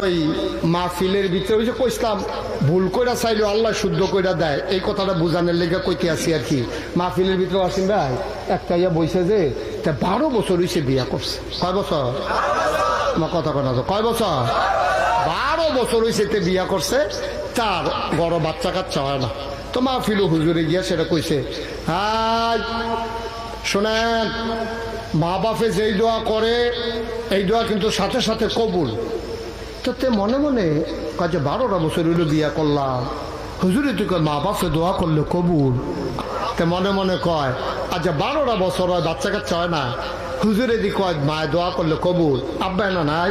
ওই মাহফিলের ভিতরে ওই যে কইসলাম ভুল কইরা চাইলেও আল্লাহ শুদ্ধ কইরা দেয়, এই কথাটা বোঝানোর লেগে কইতে আসি আর কি। মাহফিলের ভিতরে আসেন ভাই, একটা ইয়া বইছে যে 12 বছর হইছে বিয়া করছে। কয় বছর? আমার কথা কয় না তো, কয় বছর? 12 বছর হইছে তে বিয়া করছে, তার বড় বাচ্চা কাচ্চা হয় না। তো মাহফিলও হুজুরে গিয়া সেটা কইছে, হাই শোনেন, মা বাপে যেই দোয়া করে এই দোয়া কিন্তু সাথে সাথে কবুল। তো তে মনে মনে কাজে 12টা বছর হইল বিয়া করলাম, হুজুরে তুই কয় মা বাপে দোয়া করলে কবুল। তে মনে মনে কয় আচ্ছা 12টা বছর হয় বাচ্চা কাচ্চা হয় না, হুজুরে দি কয় মায় দোয়া করলে কবুল, আব্বা না নাই,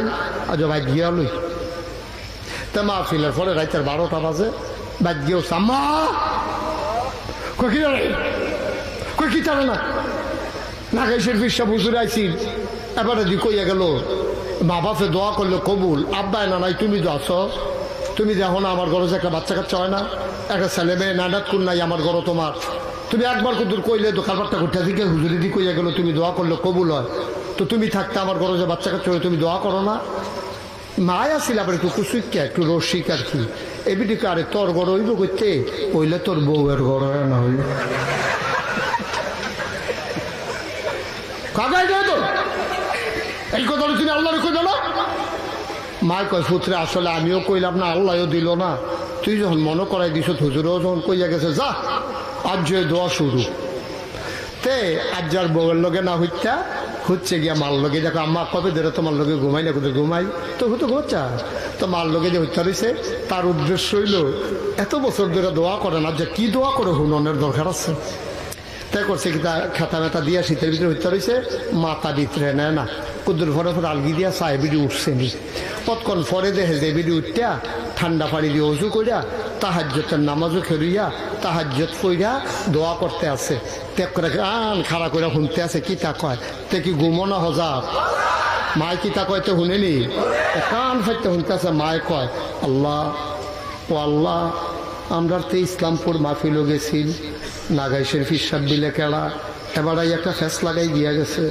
আচ্ছা ভাই গিয়া লই। তে মাহফিলের পরে রাইতের 12টা বাজে, বাদ গিয়েও সাম্মা কই কি জানে, কই কি জানে না, নাগাইশের ফিরসা হুজুরে আইসি, এবারে দি কইয়া গেল মা বাপে দোয়া করলে কবুল, আব্বা না নাই, তুমি তো আছো, তুমি দেখো না আমার ঘরে যে একটা বাচ্চা কাচ্চা হয় না, একটা ছেলে মেয়ে নানাত কোন নাই আমার ঘরে তোমার, তুমি একবার কুদুর কইলে তো কারবারটা ঘুরতে দিকে হুজুরি দি কইয়া গেল তুমি দোয়া করলে কবুল হয়, তো তুমি থাকতে আমার ঘরে যে বাচ্চা কাচ্চা হয় তুমি দোয়া করো না। মায়া ছিল আবার একটু কুসুইকা একটু রসিক আর কি, এবিটিকে আরে তোর ঘর হইব করতে হইলে তোর বউয়ের ঘর হয় না হইল কাকাই দেয় তো এই কথাটা তুমি আল্লাহরে কইবে না। মায় কয় পুত্রে আসলে আমিও কইলাম না, আল্লাহও দিল না, তুই যখন মনে করাই দিস হুজুরেও যখন কইয়া গেছে যা আজ যে দোয়া শুরু। তে আজ যার বউয়ের লগে না হইতা হচ্ছে গিয়া মাল লগে, দেখো আম্মা কবে ধরে তোমার লগে ঘুমাই না, কোথায় ঘুমাই তো হতো ঘুমা, তো মাল লগে যে হত্যা রয়েছে তার উদ্দেশ্য হইল এত বছর ধরে দোয়া করে না, যে কি দোয়া করে হুননের দরকার আছে। তাই করছে কি তা খেতা মেতা দিয়া শীতের ভিতরে হত্যা রয়েছে, মাথা ভিতরে নেয় না, কুদুর ফরে ফরে আলগি দিয়া চায় বিড়ি উঠছে নি, কতক্ষণ পরে দেখে যে বিড়ি উঠটা ঠান্ডা পানি দিয়ে অজু কইরা তাহাজ্জতের নামাজও খেলুইয়া তাহাজ্জত কইরা দোয়া করতে আছে, ত্যাগ করে কান খাড়া করে শুনতে আছে, কি তা কয় তে কি ঘুমনা হজাব, মায় কি তা কয় তো শুনেনি, কান ফাইতে শুনতে আছে, মায় কয় আল্লাহ ও আল্লাহ, আমরা তো ইসলামপুর মাহফিলও গেছিল, নাগাইশের ফিসাব বিলে কেড়া, এবার একটা ফেস লাগাই দিয়া গেছে,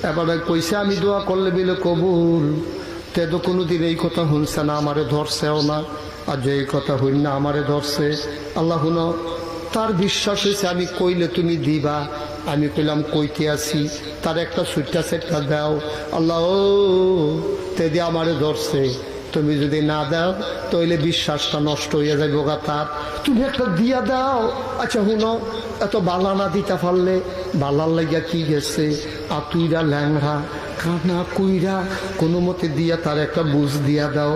এবার কইছে আমি দোয়া করলে বিলে কবুল, তে তো কোনোদিন এই কথা শুনছে না, আমারে ধরছেও না, আর যে এই কথা হইল না আমারে ধরছে। আল্লাহ শুনো, তার বিশ্বাস হয়েছে আমি কইলে তুমি দিবা, আমি কইলাম কইতে আছি, তার একটা সুইটটা সেটটা দাও আল্লাহ, ও তে দিয়ে আমারে ধরছে, তুমি যদি না দাও তাহলে বিশ্বাসটা নষ্ট হয়ে যাবে গা তার, তুমি একটা দিয়া দাও। আচ্ছা শুনো, এত বালা না দিতে পারলে বালার লাগিয়া কি গেছে, আতুইরা ল্যাংরা কানা কুইরা কোনো মতে দিয়া তার একটা বুঝ দিয়া দাও।